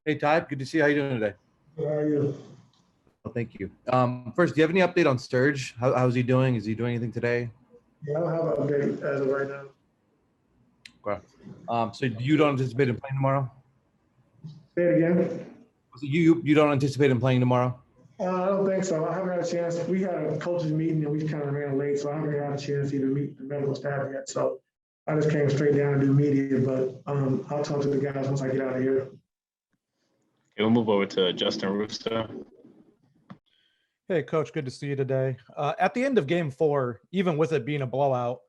Hey, Todd, good to see you. How you doing today? How are you? Well, thank you. First, do you have any update on Sturge? How's he doing? Is he doing anything today? Yeah, I don't have an update as of right now. Okay. So you don't anticipate him playing tomorrow? Say it again. So you don't anticipate him playing tomorrow? I don't think so. I haven't had a chance. We had a coaches meeting and we kind of ran late, so I haven't had a chance to even meet the medical staff yet. So I just came straight down and do media, but I'll talk to the guys once I get out of here. Okay, we'll move over to Justin Rooster. Hey, Coach, good to see you today. At the end of game 4, even with it being a blowout,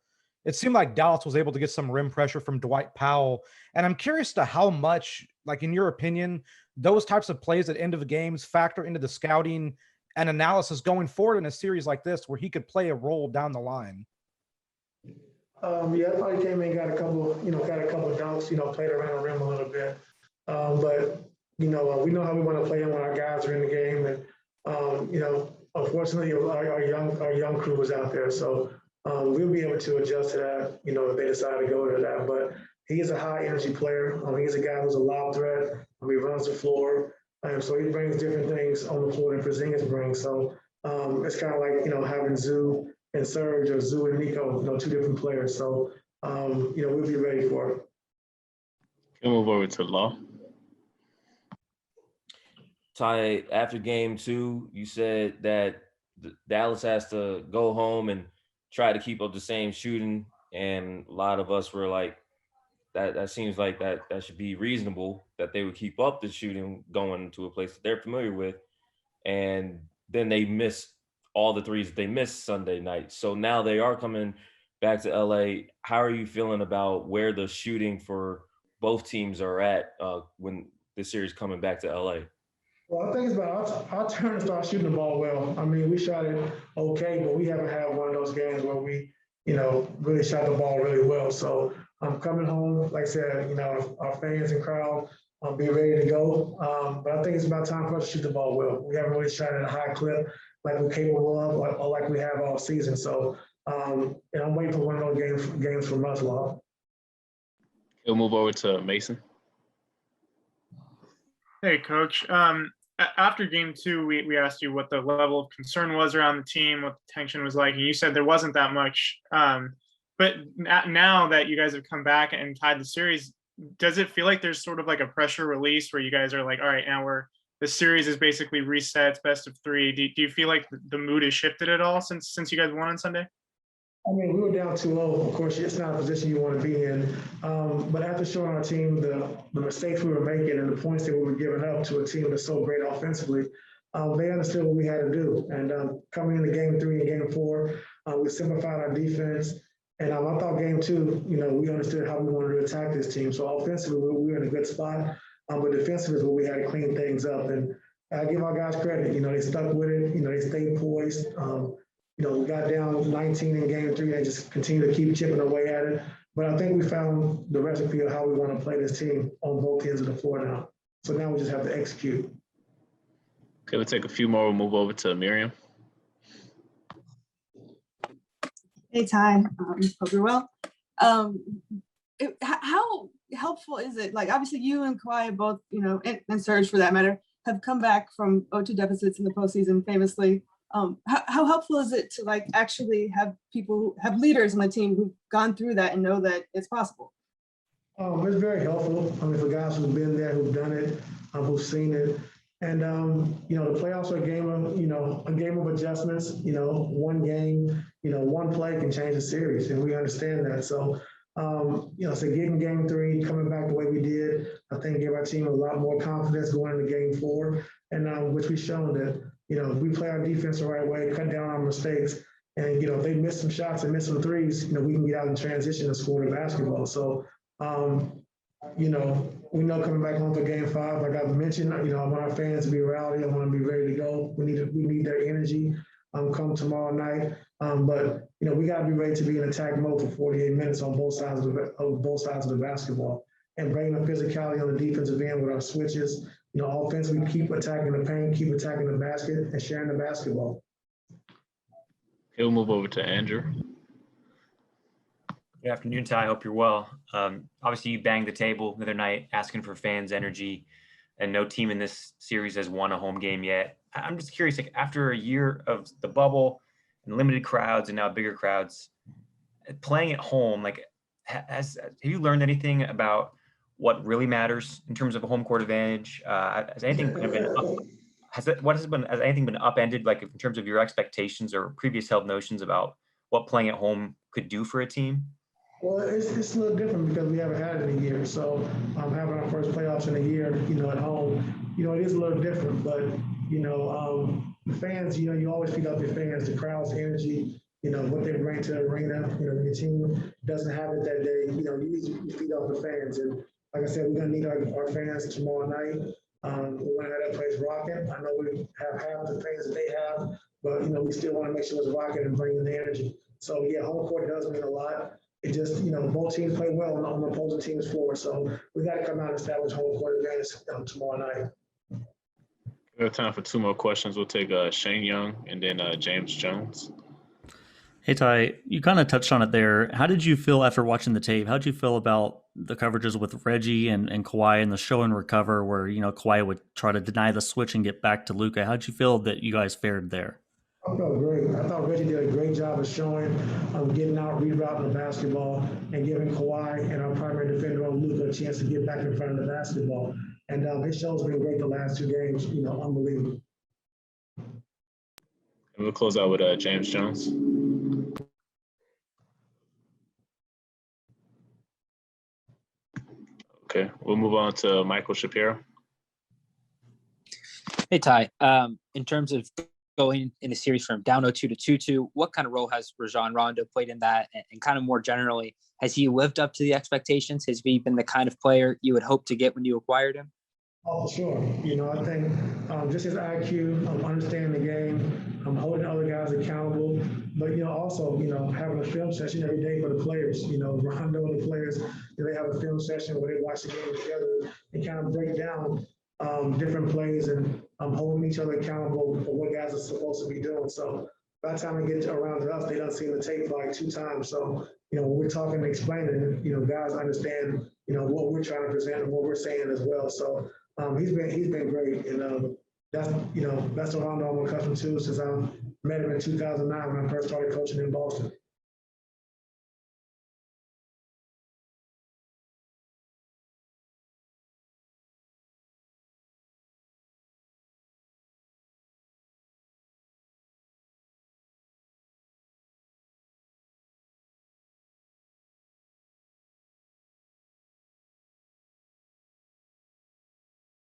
it seemed like Dallas was able to get some rim pressure from Dwight Powell. And I'm curious to how much, like in your opinion, those types of plays at end of the games factor into the scouting and analysis going forward in a series like this where he could play a role down the line. Yeah, I thought he came in, got a couple dunks, played around the rim a little bit. But we know how we want to play him when our guys are in the game. And, unfortunately, our young crew was out there. So we'll be able to adjust to that, if they decide to go to that. But he is a high energy player. He's a guy who's a lob threat. He runs the floor. So he brings different things on the floor than Porzingis brings. So it's kind of like, having Zoo and Serge or Zoo and Nico, two different players. So, we'll be ready for it. We'll move over to Law. Ty, after game 2, you said that Dallas has to go home and try to keep up the same shooting. And a lot of us were like, that seems like that should be reasonable, that they would keep up the shooting going to a place that they're familiar with. And then they miss all the threes that they missed Sunday night. So now they are coming back to LA. How are you feeling about where the shooting for both teams are at when the series coming back to LA? Well, I think it's about our turn to start shooting the ball well. I mean, we shot it okay, but we haven't had one of those games where we, really shot the ball really well. So I'm coming home, like I said, our fans and crowd be ready to go. But I think it's about time for us to shoot the ball well. We haven't really shot at a high clip like we're capable of or like we have all season. So and I'm waiting for one of those games from us, Law. We'll move over to Mason. Hey, Coach. After game 2, we asked you what the level of concern was around the team, what the tension was like, and you said there wasn't that much. But now that you guys have come back and tied the series, does it feel like there's sort of like a pressure release where you guys are like, all right, now the series is basically reset, it's best of 3. Do you feel like the mood has shifted at all since you guys won on Sunday? I mean, we were down 2-0. Of course, it's not a position you want to be in. But after showing our team the mistakes we were making and the points that we were giving up to a team that's so great offensively, they understood what we had to do. And coming into game 3 and game 4, we simplified our defense. And I thought game 2, we understood how we wanted to attack this team. So offensively, we were in a good spot. But defensively is where we had to clean things up. And I give our guys credit. They stuck with it. They stayed poised. We got down 19 in game 3 and just continue to keep chipping away at it. But I think we found the recipe of how we want to play this team on both ends of the floor now. So now we just have to execute. Okay, we'll take a few more. We'll move over to Miriam. Hey, Ty. Hope you're well. How helpful is it? Like, obviously, you and Kawhi both, and Serge for that matter, have come back from 0-2 deficits in the postseason famously. How helpful is it to actually have leaders on the team who've gone through that and know that it's possible? It's very helpful. For guys who've been there, who've done it, who've seen it. And, the playoffs are a game of adjustments. One game, one play can change the series, and we understand that. So, so getting game 3, coming back the way we did, I think gave our team a lot more confidence going into game 4, and which we've shown that, if we play our defense the right way, cut down our mistakes, and, if they miss some shots and miss some threes, we can get out in transition and score the basketball. So, we know coming back home for game 5, like I've mentioned, I want our fans to be rowdy. I want to be ready to go. We need their energy come tomorrow night. But, we got to be ready to be in attack mode for 48 minutes on both sides of the basketball and bring the physicality on the defensive end with our switches. Offensively, keep attacking the paint, keep attacking the basket, and sharing the basketball. He'll move over to Andrew. Good afternoon, Ty. I hope you're well. Obviously, you banged the table the other night asking for fans' energy. and no team in this series has won a home game yet. I'm just curious, like after a year of the bubble and limited crowds and now bigger crowds, playing at home, like have you learned anything about what really matters in terms of a home court advantage? Has anything has anything been upended, like in terms of your expectations or previous held notions about what playing at home could do for a team? Well, it's a little different because we haven't had it in a year. So having our first playoffs in a year, at home, it is a little different. But, the fans, you always feed off your fans, the crowd's energy, what they bring to the arena. When your team doesn't have it that day, you need to feed off the fans. And like I said, we're going to need our fans tomorrow night. We want to have that place rocking. I know we have half the fans that they have, but, we still want to make sure it's rocking and bringing the energy. So, yeah, home court does mean a lot. It just, both teams play well on the opposing team's floor. So we got to come out and establish home court advantage tomorrow night. We have time for 2 more questions. We'll take Shane Young and then James Jones. Hey, Ty, you kind of touched on it there. How did you feel after watching the tape? How did you feel about the coverages with Reggie and Kawhi and the show and recover where, Kawhi would try to deny the switch and get back to Luka? How did you feel that you guys fared there? I felt great. I thought Reggie did a great job of showing, getting out, rerouting the basketball, and giving Kawhi and our primary defender on Luka a chance to get back in front of the basketball. And his show's been great the last 2 games, unbelievable. And we'll close out with James Jones. Okay, we'll move on to Michael Shapiro. Hey, Ty. In terms of going in a series from down 0-2 to 2-2, what kind of role has Rajon Rondo played in that? And kind of more generally, has he lived up to the expectations? Has he been the kind of player you would hope to get when you acquired him? Oh, sure. I think just his IQ, understanding the game, holding other guys accountable, but, also, having a film session every day for the players. Rondo and the players, they have a film session where they watch the game together and kind of break down different plays and holding each other accountable for what guys are supposed to be doing. So by the time they get around to us, they don't see the tape like 2 times. So, when we're talking and explaining, guys understand, what we're trying to present and what we're saying as well. So he's been great. And that's the Rondo I'm accustomed to since I met him in 2009 when I first started coaching in Boston.